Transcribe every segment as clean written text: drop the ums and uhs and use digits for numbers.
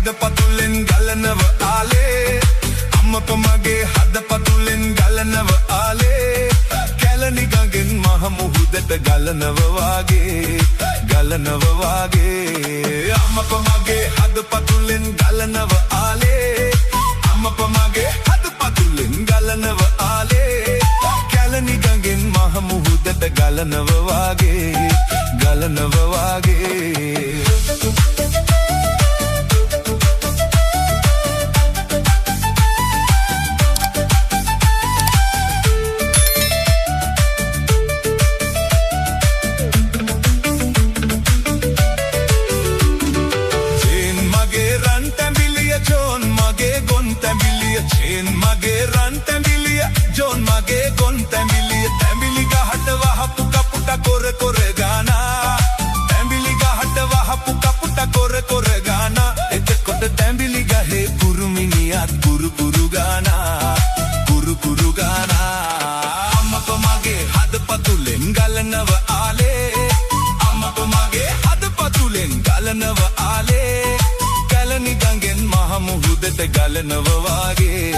හදපතුලෙන් ගලනව ආලේ අම්මපා මගේ හදපතුලෙන් ගලනව ආලේ කැලණි ගඟෙන් මහ මුහුදට ගලනව වාගේ අම්මපා මගේ හදපතුලෙන් ගලනව ආලේ අම්මපා මගේ හදපතුලෙන් ගලනව ආලේ කැලණි ගඟෙන් මහ මුහුදට ගලනව වාගේ චේන් මගේ රන් තැඹිලිය ජෝන් මගේ ගොන් තැඹිලිය තැඹිලි ගහට වහපු කපුට කොර කොර ගානා තැඹිලි ගහට වහපු කපුට කොර කොර ගානා එතකොට තැඹිලි ගහේ කුරුමිනියත් කුරු කුරු ගානා අම්මපා මගේ හදපතුලෙන් ගලනව ආලේ අම්මපා මගේ හදපතුලෙන් ගලනව ආලේ කැලණි ගඟෙන් මහ මුහුදට ගලනව වාගේ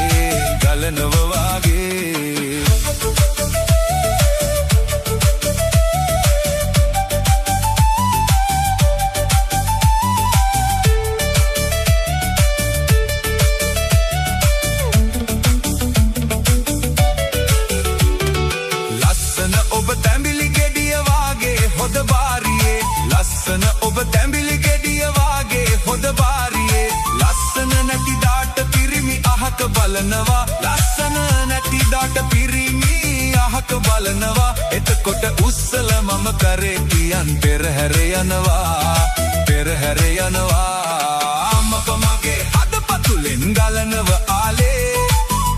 ලස්සන ඔබ තැඹිලි ගෙඩිය වාගේ හොද බාරියේ ලස්සන ඔබ තැඹිලි ගෙඩිය වාගේ හොද බාරියේ ලස්සන නැති දාට පිරිමි අහක බලනවා ලස්සන නැති දාට පිරිමි අහක බලනවා එතකොට උස්සල මම කරේ කියන් පෙරහැර යනවා අම්මපා මගේ හදපතුලෙන් ගලනව ආලේ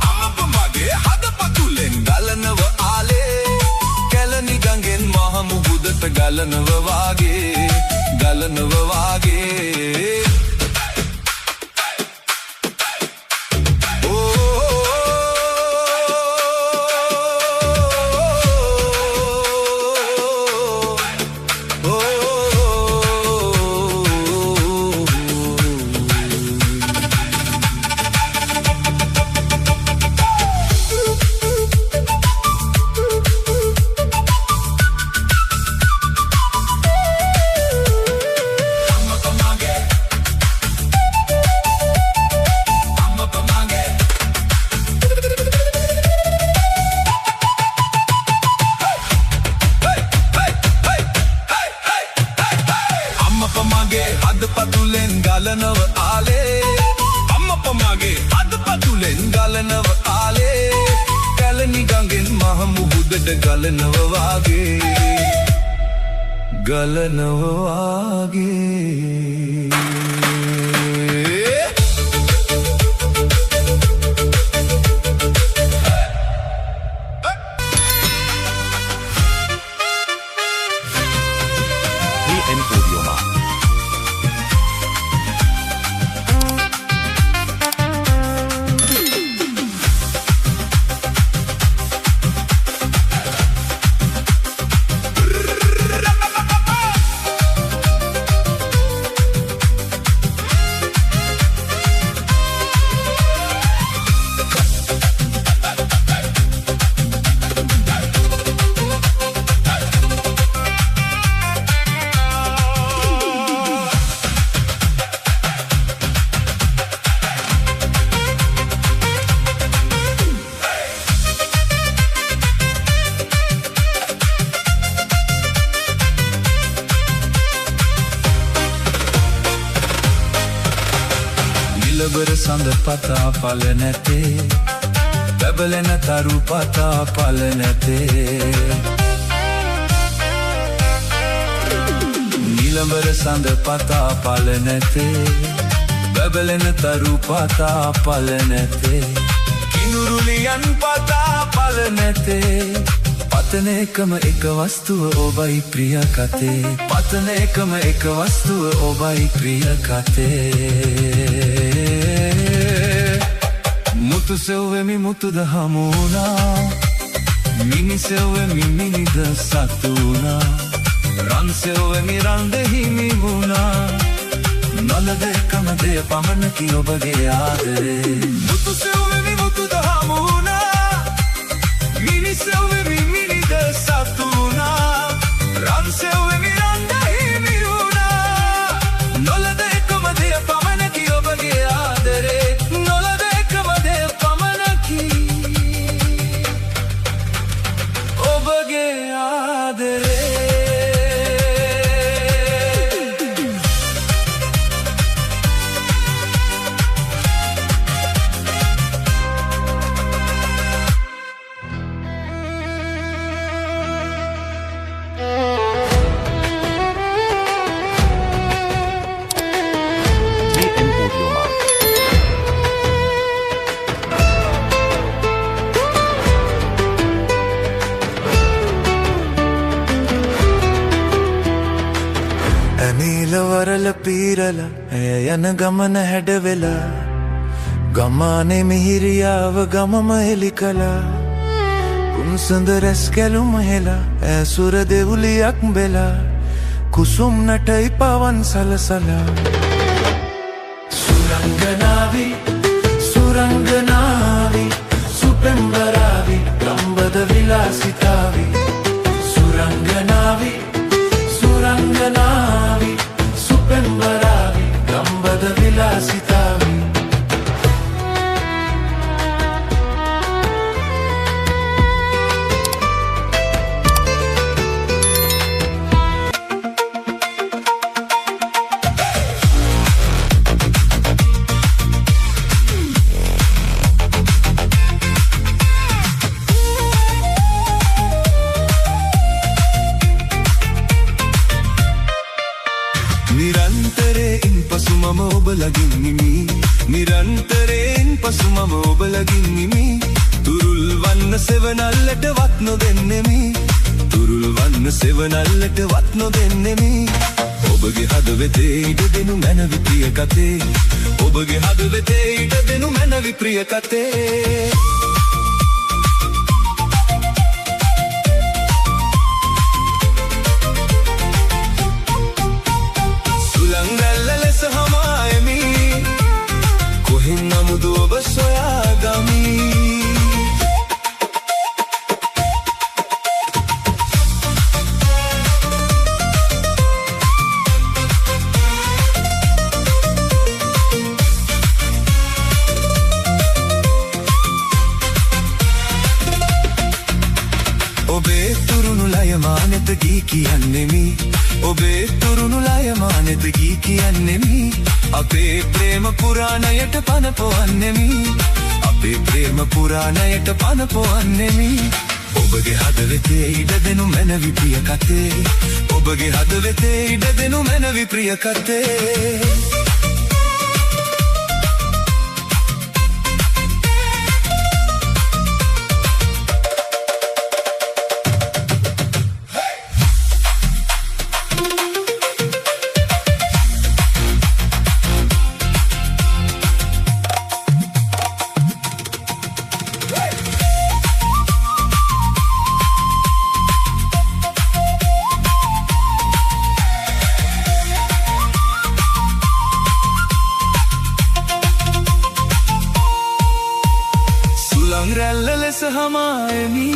අම්මපා මගේ හදපතුලෙන් ගලනව ආලේ කැලණි ගඟෙන් මහ මුහුදට ගලනව වාගේ හදපතුලෙන් ගලනව ආලේ අම්මපා මගේ හදපතුලෙන් ගලනව ආලේ කැලණි ගඟෙන් මහ මුහුදට ගලනව වාගේ නිලබර සඳ පතා පල නැතේ බැබලෙන තරු පතා පල නැතේ නිලබර සඳ පතා පල නැතේ බැබලෙන තරු පතා පල නැතේ කිනුරුලියන් පතා පල නැතේ පතන එකම එක වස්තුව ඔබයි ප්‍රිය කතේ පතන එකම එක වස්තුව ඔබයි ප්‍රිය කතේ මුතු සෙව්වෙමි මුතුද හමුණා මිනි සෙව්වෙමි මිනිද සතුණා රන් සෙව්වෙමි රන්ද හිමි වුණා නොලද එකම දෙය පමණකි ඔබගේ ආදරේ මුතු සෙව්වෙමි මුතු දහමුණා මිනි සෙව්වෙමි මිනිද සතුණා රන් සෙව්වෙමි රන් හිමි වුණා නොලද එකම දෙය පමණකි ඔබගේ ආදරේ නොලද එකම දෙය පමණකි ඔබගේ ආදරේ වරල පීරල ඇය යන ගමන හැඩ වෙලා ගමානේ මිහිරියාව ගමම හෙලි කළා කුන්සඳ රැස් කැලුම හෙලා ඇසුර දෙවුලියක් බෙලා කුසුම් නටයි පවන් සලසලා සුරංගනාවි සුරංගනාවි සුපෙම්බරාවි ගම්බද විලාසිතාවි සුරංගනාවි සුරංගනාවි පෙම්බරාවි ගම්බද විලාසිතාවි නිරන්තරයෙන් පසු මම ඔබ ලගින් නිමි නිරන්තරයෙන් පසු මම ඔබ ලගින් නිමි තුරුල් වන්න සෙවනල්ලට වත් නොදෙන්නෙමි තුරුල් වන්න සෙවනල්ලට වත් නොදෙන්නෙමි ඔබගේ හදවතේ ඉඩ දෙනු මැනවි ප්‍රිය කතේ ඔබගේ හදවතේ ඉඩ දෙනු මැනවි ප්‍රිය කතේ නමුදු ඔබ සොයාගමි ඔබේ තුරුණු ලය මානෙත ගී කියන්නෙමි ඔබේ තුරුණු ලය මානෙත ගී කියන්නෙමි අපේ ප්‍රේම පුරාණයට පන පොවන්නෙමි අපේ ප්‍රේම පුරාණයට පන පොවන්නෙමි ඔබගේ හදවතේ ඉඩ දෙනු මැනවි ප්‍රිය කතේ ඔබගේ හදවතේ ඉඩ දෙනු මැනවි ප්‍රිය කතේ රැල්ල ලෙස හමායමි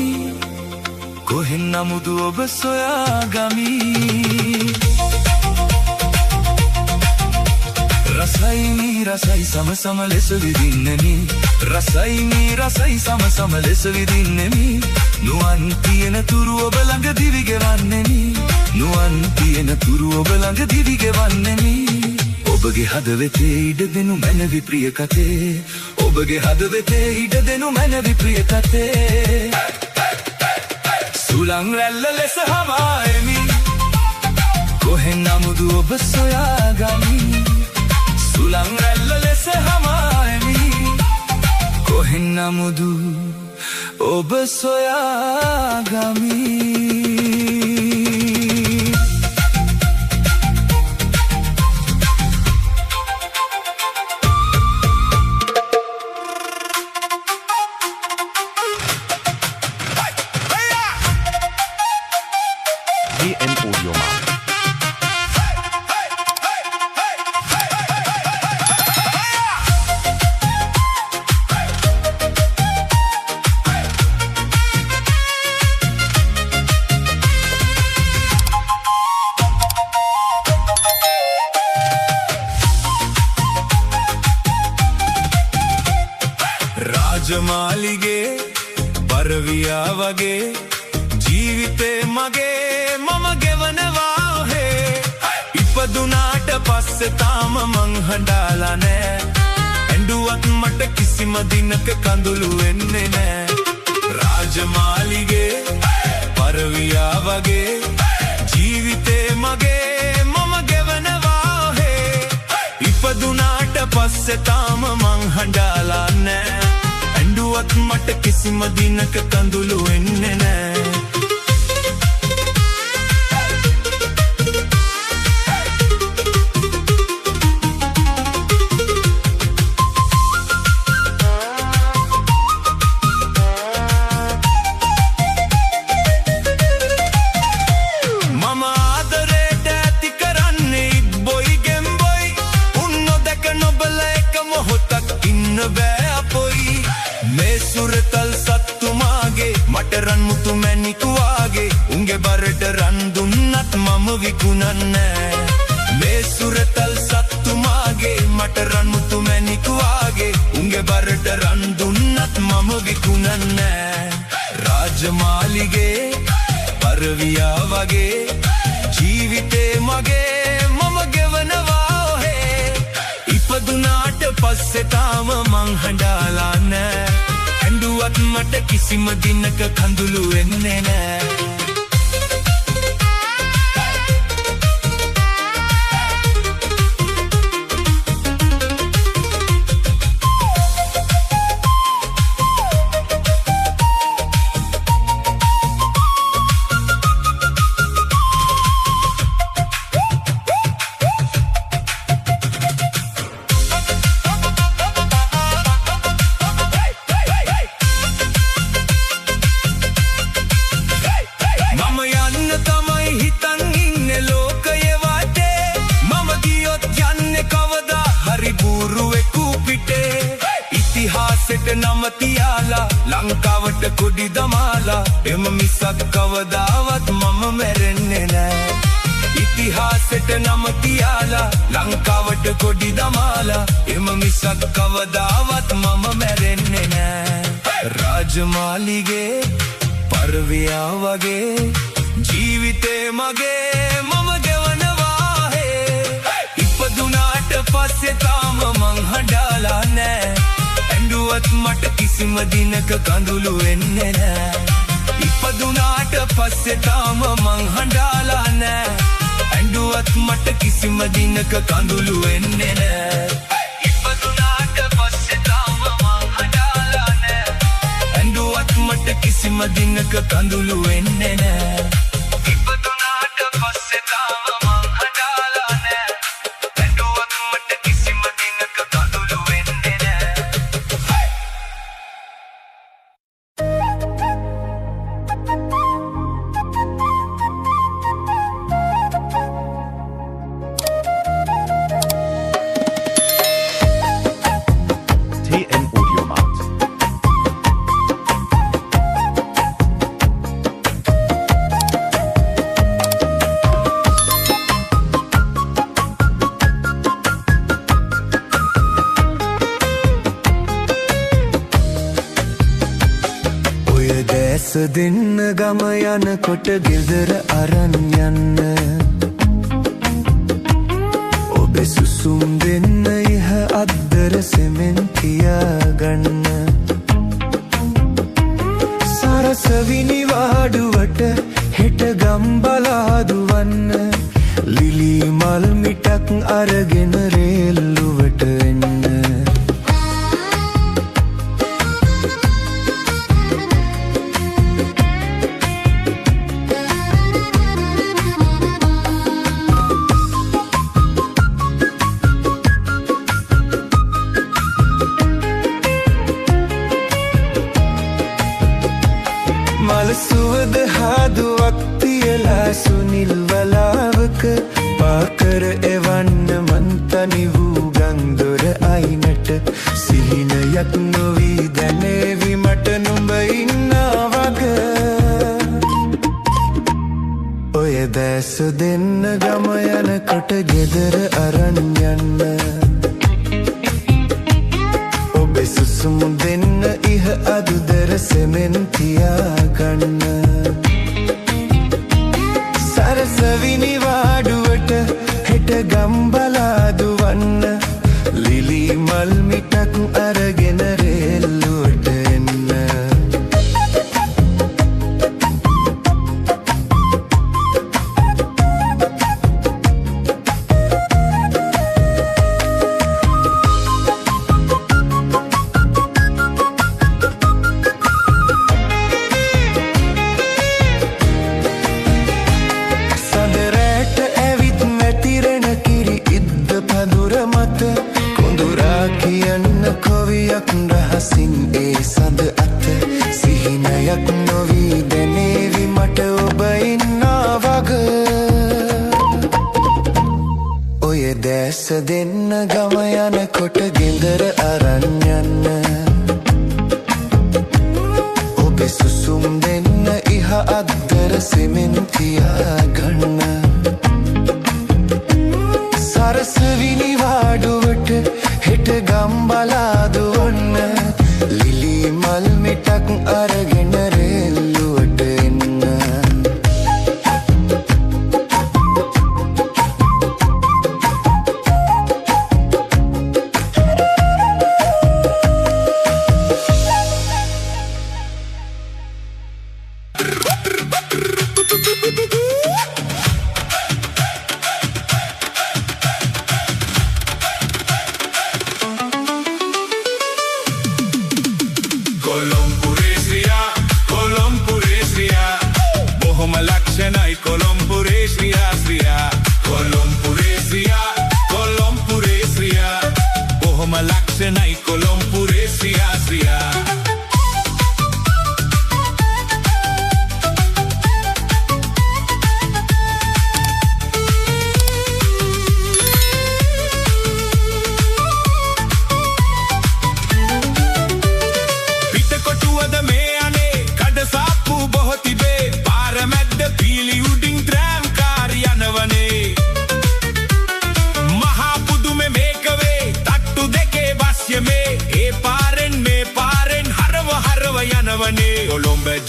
කොහෙන් නමුදු ඔබ සොයාගමි රසයිනි රසයි සම සම ලෙස විදින්නෙමි රසයිනි රසයි සම සම ලෙස විදින්නෙමි නුවන් තියෙන තුරු ඔබ ළඟ දිවි ගෙවන්නෙමි නුවන් තියෙන තුරු ඔබ ළඟ දිවි ගෙවන්නෙමි ඔබගේ හදවතේ ඉඩ දෙනු මැනවි ප්‍රිය කතේ ඔබගේ හදවතේ ඉඩ දෙනු මැනවි ප්‍රිය කතේ සුළං රැල්ල ලෙස හමායමි කොහෙන් නමුදු ඔබ සොයාගමි සුළං රැල්ල ලෙස හමායමි කොහෙන් නමුදු ඔබ සොයාගමි WM Audio Markt. රාජමාලිගේ පරවියා වගේ ජීවිතේ මගේ මම ගෙවනවා ඔහේ ඉපදුනාට පස්සේ තාම මං හඬාලා නෑ ඇඬුවත් මට කිසිම දිනක කඳුළු වෙන්නේ නෑ රාජමාලිගේ පරවියා වගේ ජීවිතේ මගේ මම ගෙවනවා ඔහේ ඉපදුනාට පස්සේ තාම මං හඬාලා නෑ ඇඬුවත් මට කිසිම දිනක කඳුළු වෙන්නේ නෑ රන් මුතු මැණික් වාගේ උන්ගේ බරට රන් දුන්නත් මම විකුණන්නේ මේ සුරතල් සත්තු මාගේ මට රන් මුතු මැණික් වාගේ උන්ගේ බරට රන් දුන්නත් මම විකුණන්නේ රාජමාලිගේ පරවියා වගේ ජීවිතේ මගේ මම ගෙවනවා ඔහේ ඉපදුනාට පස්සේ තාම මං හඬාලා නෑ ඇඬුවත් මට කිසිම දිනක කඳුළු වෙන්නේ නෑ නම තියාලා ලංකාවට කොඩි දමාලා එම මිසක් කවදාවත් මම මැරෙන්නේ නෑ ඉතිහාසෙට නම තියාලා ලංකාවට කොඩි දමාලා එම මිසක් කවදාවත් මම මැරෙන්නේ නෑ රාජමාලිගේ පරවියා වගේ ජීවිතේ මගේ මම ගෙවනවා හේ ඉපදුනාට පස්සේ තාම මං හඬාලා නෑ ඇඬුවත් මට කිසිම දිනක කඳුළු වෙන්නේ නෑ ඉපදුනාට පස්සේ තාම මං හඬාලා නෑ ඇඬුවත් මට කිසිම දිනක කඳුළු වෙන්නේ නෑ ඉපදුනාට පස්සේ තාම මං හඬාලා නෑ ඇඬුවත් මට කිසිම දිනක කඳුළු වෙන්නේ නෑ ඉපදුනාට පස්සේ තාම මං හඬාලා නෑ ඇඬුවත් මට කිසිම දිනක කඳුළු වෙන්නේ නෑ දෙන්න ගම යනකොට ගෙදර අරන් යන්න ඔබේ සුසුම් දෙන්න ඉහ අද්දර සෙමෙන් තියාගන්න සරසවිනි වාඩුවට හෙට ගම් බලා දුවන්න ලිලි මල් මිටක් අරගෙන රේල්ලුවට එන්න සුවද හාදුවක් තියලා සුනිල් වලාවක පාකර එවන්න මන්තනි වූ ගංදොර අයිනට සිහිනයක් නොවී දැනේවි මට නුඹ ඉන්නා වග ඔය දැස දෙන්න ගම යනකොට ගෙදර අරන් යන්න ඔබේ සුසු සුසුම් දෙන්න ඉහ අදුදර සෙමෙන්තියා ගන්න සරසවිනි වාඩුවට හෙට ගම්බලා දුවන්න ලිලි මල් මිටක් අරගෙන රෙල්ලුවට එන්න රහසින් ඒ සඳ අත සිහිනයක් නොවී දැනේවි මට ඔබ ඉන්නා වග ඔය දැස දෙන්න ගම යනකොට ගෙදර අරන් යන්න ඔබේ සුසුම් දෙන්න ඉහ අද්දර සෙමෙන්තියා ගන්න සරසවිනි වාඩුවට හෙට ගම්බලා දුවන්න ලිලි මල් මිටක් අරගෙන රෙල්ලුවට එන්න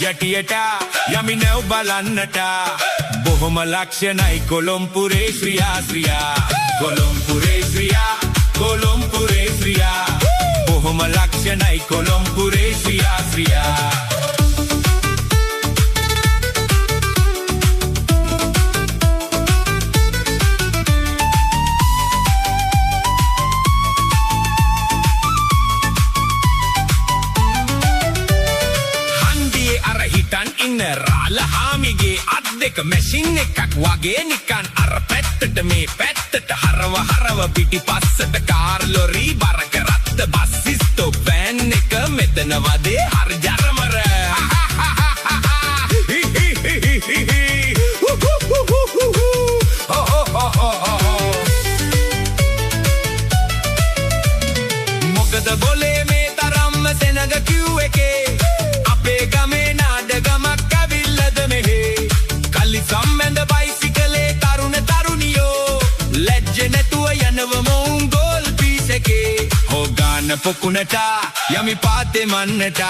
ජැටියට යමි නැව් බලන්නට බොහොම ලක්ෂණයි කොළොම්පුරේ ශ්‍රියා ශ්‍රියා කොළොම්පුරේ ශ්‍රියා කොළොම්පුරේ ශ්‍රියා බොහොම ලක්ෂණයි කොළොම්පුරේ ශ්‍රියා ශ්‍රියා රාල හාමිගේ අත් දෙක මැෂින් එකක් වගේ නිකන් අර පැත්තට මේ පැත්තට හරව හරව පිටිපස්සට කාර් ලොරි බර කරත්ත බස් ස්ටොප් වෑන් එක මෙතන වදේ හරි ජරමර මොකද බොලේ මේ තරම්ම සෙනග කිව් එකේ අපේ ගමේ නාඩගමක් සම්බන්ධ බයිසිකලේ තරුණ තරුණියෝ ලැජ්ජ නැතුව යනව මොවුන් ගෝල් පීස් එකේ හොගාන පොකුණට යමි පාතේ මන්නට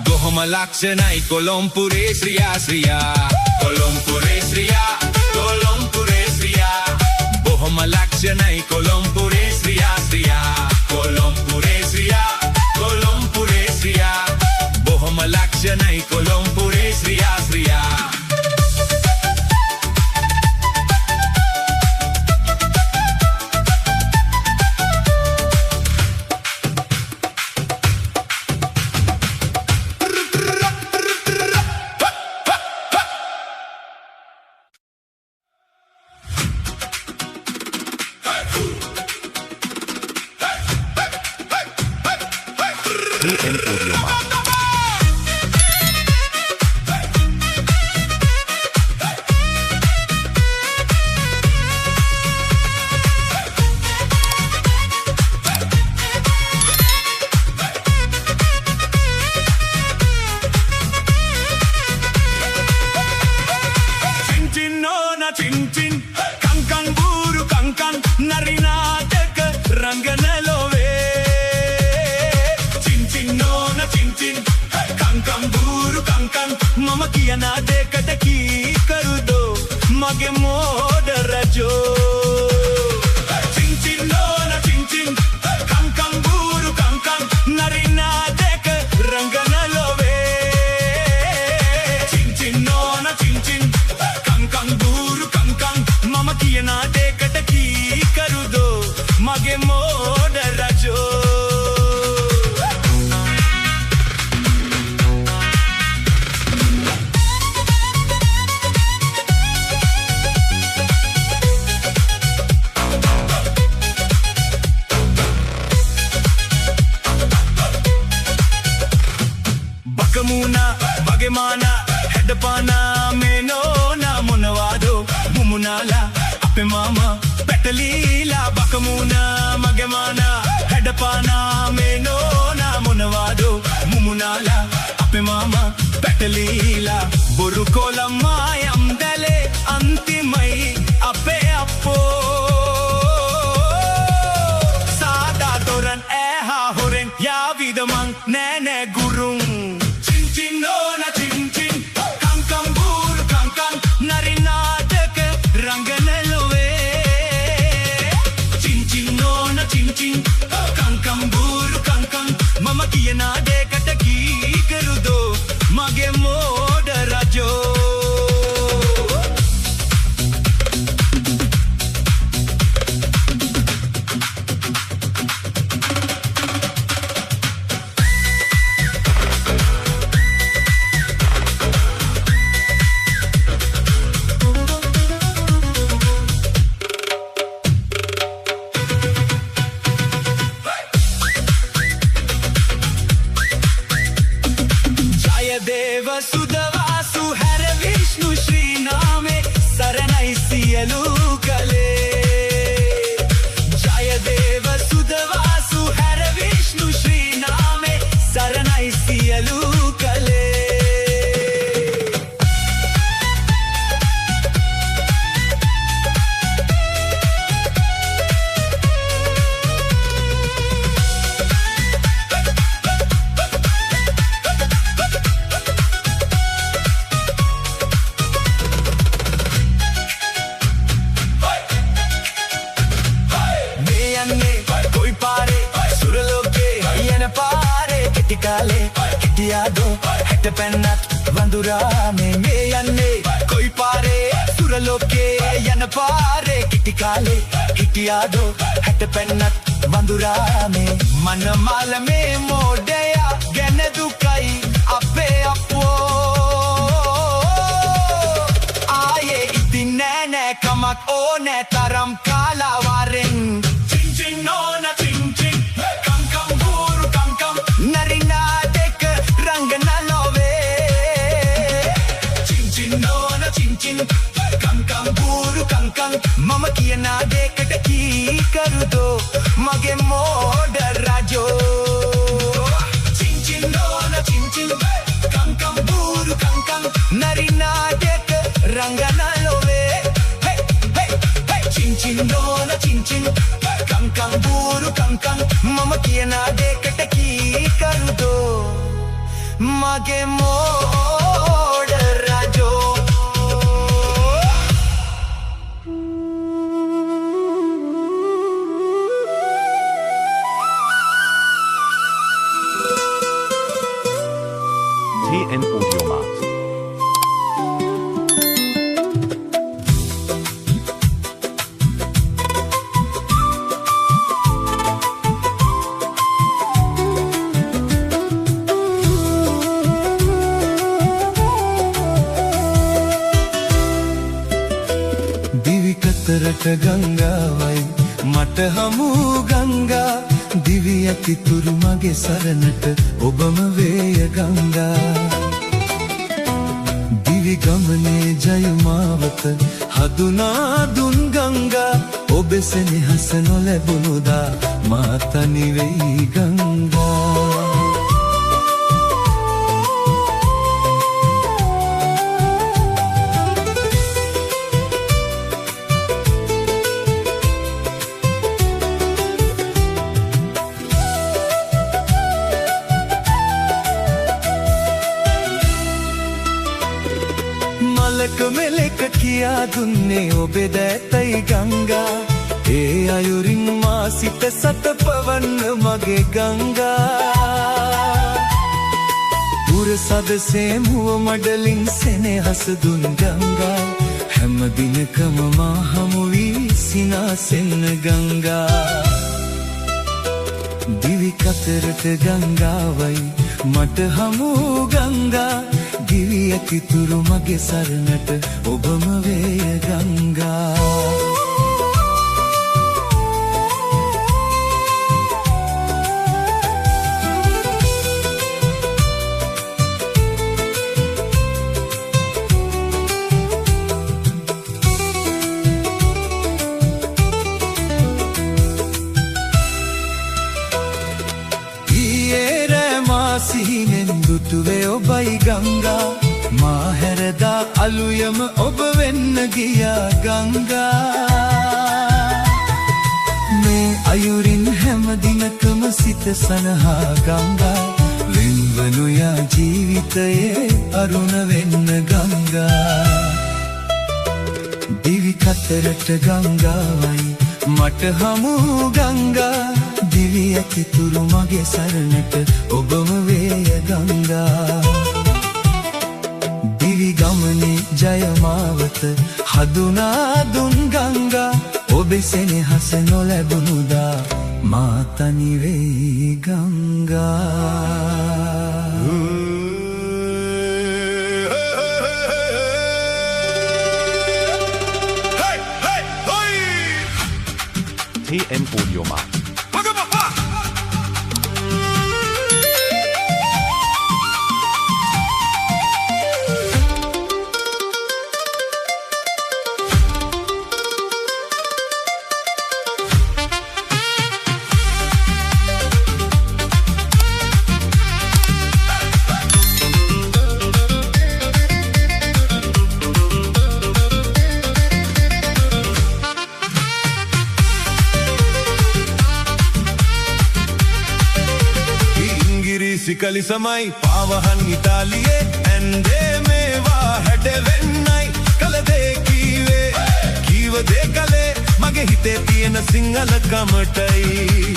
බොහොම ලක්ෂණයි කොළොම්පුරේ ශ්‍රියා ශ්‍රියා කොළොම්පුරේ ශ්‍රියා කොළොම්පුරේ ශ්‍රියා බොහොම ලක්ෂණයි කොළොම්පුරේ ශ්‍රියා ශ්‍රියා කොළොම්පුරේ ශ්‍රියා කොළොම්පුරේ ශ්‍රියා බොහොම ලක්ෂණයි කොළොම්පුරේ Shriya Shriya mage mod rajo ching ching nona ching ching kang kang buru kang kang narina dek rangana love ching ching nona ching ching kang kang buru kang kang mama kiyana deකට ki karu do mage mod rajo Bakamuna, bagemana, hedapana, menona, munawado, mumunala, ape mama, petalila. Bakamuna, bagemana, hedapana, menona, munawado, mumunala, ape mama, petalila. Burukola mayam dale, antimai, ape appo. Sada toran eha horen, ya vidamang nene gurung. Nona ching ching kang kang buru kang kang narina dek rangana love ching ching nona ching ching kang kang buru kang kang mama kiyana dekat ki karu do mage mod rajo Deva Sudavasu Hare Vishnu Shri Name Saranai Siyalu Kale Jaya Deva Sudavasu Hare Vishnu Shri Name Saranai Siyalu Kale koi pare suraloke yana pare kitikale kitiyado het pennat vandura me yanne koi pare suraloke yana pare kitikale kitiyado het pennat vandura me manamala me modaya genedu kai ape appo aaye itinne kamak one taram kala waren nona ching ching kang kang buru kang kang narina dek rangana love ching ching nona ching ching kang kang buru kang kang mama kiyana dekat ki karu do mage mod rajo ching ching nona ching ching kang kang buru kang kang narina dek rangana love hey hey hey ching ching nona ching ching kang kang buru kang kang mama kiyana dekat ki karu do mage mod rajo TN Audiomat. දිවිකතරට ගංගාවයි මට හමු ගංගා දිවි ඇතිතුරු මගේ සරණට ඔබම වේය ගංගා දිවි ගමනේ ජයමාවත හදුනා දුන් ගංගා ඔබ සෙනෙහස නොලැබුණුදා මා තනි වෙයි ගංගා මලක මෙලෙක කියා කියා දුන්නේ ඔබේ දෑතයි ගංගා ඒ අයුරින් මා සිත සතපවන්න මගේ ගංගා පුරසදසේ මුව මඩලින් සෙනෙහස දුන් ගංගා හැම දිනකම මා හමු වී සිනාසෙන්න ගංගා දිවි කතරට ගංගාවයි මට හමු ගංගා දිවි ඇතිතුරු මගේ සරණට ඔබම වේය ගංගා සිහිනෙන් දුටුවේ ඔබයි ගංගා මා හැරදා අලුයම ඔබ වෙන්න ගියා ගංගා මේ අයුරින් හැම දිනකම සිත සනහා ගංගා වෙන්වනු යා ජීවිතයේ අරුණ වෙන්න ගංගා දිවි කතරට ගංගාවයි මට හමු ගංගා දිවි ඇතිතුරු මගේ සරණට ඔබම වේය ගංගා දිවි ගමනේ ජය මාවත හඳුනා දුන් ගංගා ඔබේ සෙනෙහස නොලැබුණුදා මා තනි වෙයි ගංගා TN Audio Markt. සිකලි සමයි පාවහන් ඉතාලියේ ඇන්දේ මේවා හැඩවෙන්නයි කල දේ කීවේ කීව දේ කලේ මගේ හිතේ තියෙන සිංහල කමටයි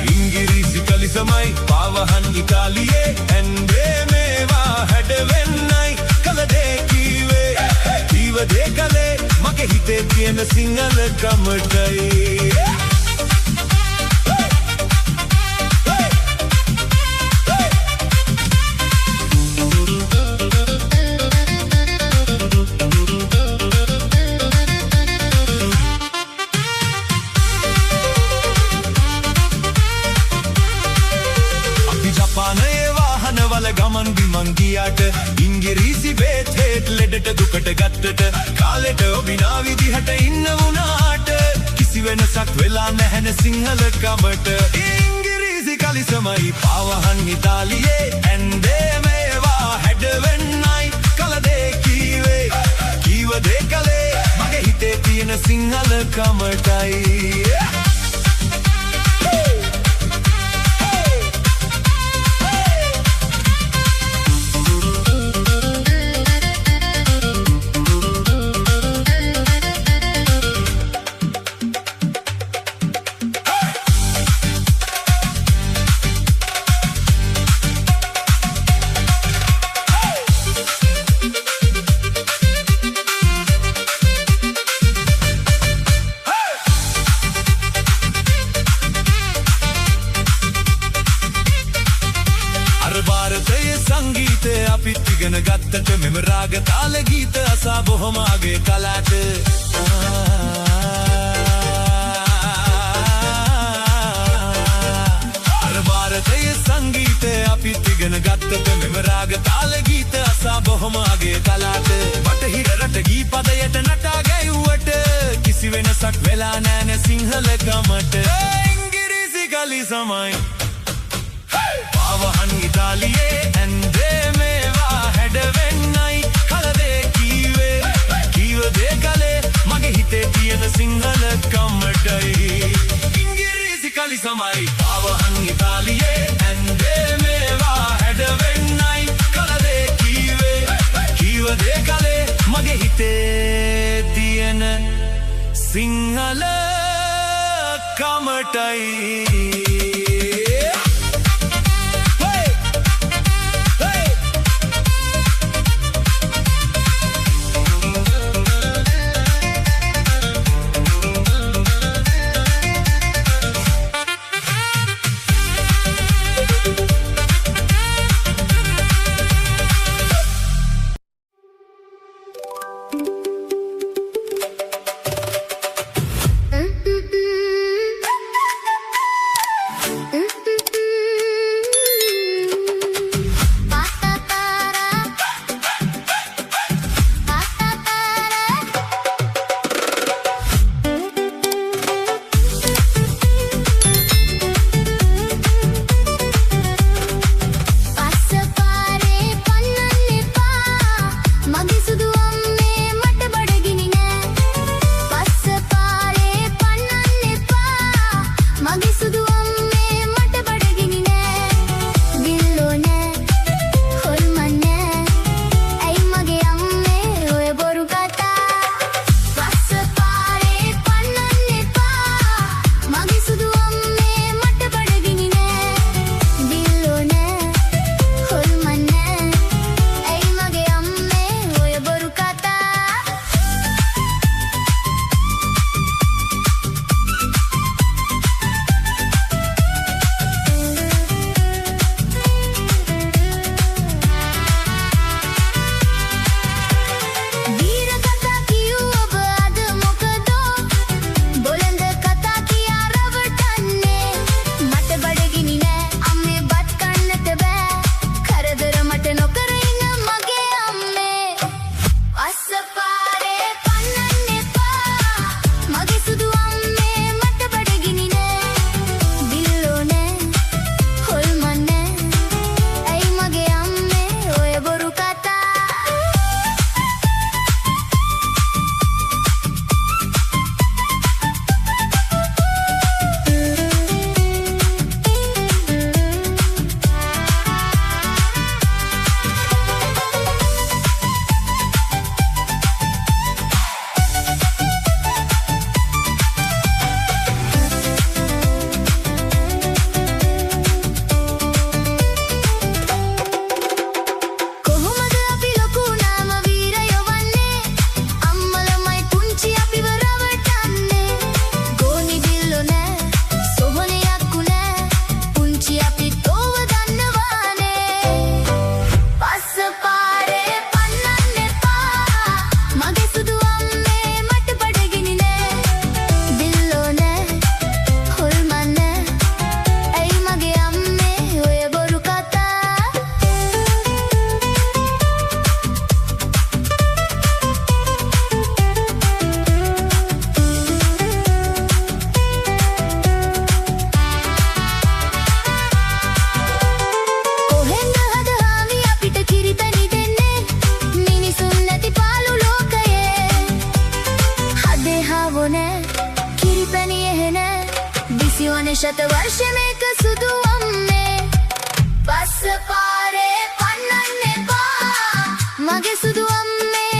ඉංග්‍රීසි කලි සමයි පාවහන් ඉතාලියේ ඇන්දේ මේවා හැඩවෙන්නයි කල දේ කීවේ කීව දේ කලේ මගේ හිතේ තියෙන සිංහල කමටයි ගමන් බිමන් ගියාට ඉංග්‍රීසි බේත් හේත් ලෙඩට දුකට ගත්තට කාලෙට ඔබිනා විදිහට ඉන්න වුණාට කිසි වෙනසක් වෙලා නැහැන සිංහල කමට ඉංග්‍රීසි කලිසමයි පාවහන් ඉතාලියේ ඇන්දේ මේවා හැඩවෙන්නයි කල දේ කීවේ කීව දේ කලේ මගේ හිතේ තියෙන සිංහල කමටයි भारतीय संगीत අපිත් ඉගෙන ගත්තට මෙම රාග තාල ගීත අසා බොහොම අගේ කලාට भारतीय संगीत අපිත් ඉගෙන ගත්තට මෙම රාග තාල ගීත අසා බොහොම අගේ කලාට බටහිර රට ගී පදයට නටා ගැයුවට කිසි වෙනසක් වෙලා නැන සිංහල කමට ඉංග්‍රීසි කලි සමයි පාවහන් ඉතාලියේ ඇන්දේ මේවා හැඩවෙන්නයි කල දේ කීවේ කීව දේ කලේ මගේ හිතේ තියෙන සිංහල කමටයි ඉංග්‍රීසි කලි සමයි පාවහන් ඉතාලියේ ඇන්දේ මේවා හැඩවෙන්නයි කල දේ කීවේ කීව ඉවරේ කලේ මගේ හිතේ තියෙන සිංහල කමටයි शतवर्ष මේක සුදු අම්මේ පස්ස පාරේ පන්නන්න එපා මගේ සුදු අම්මේ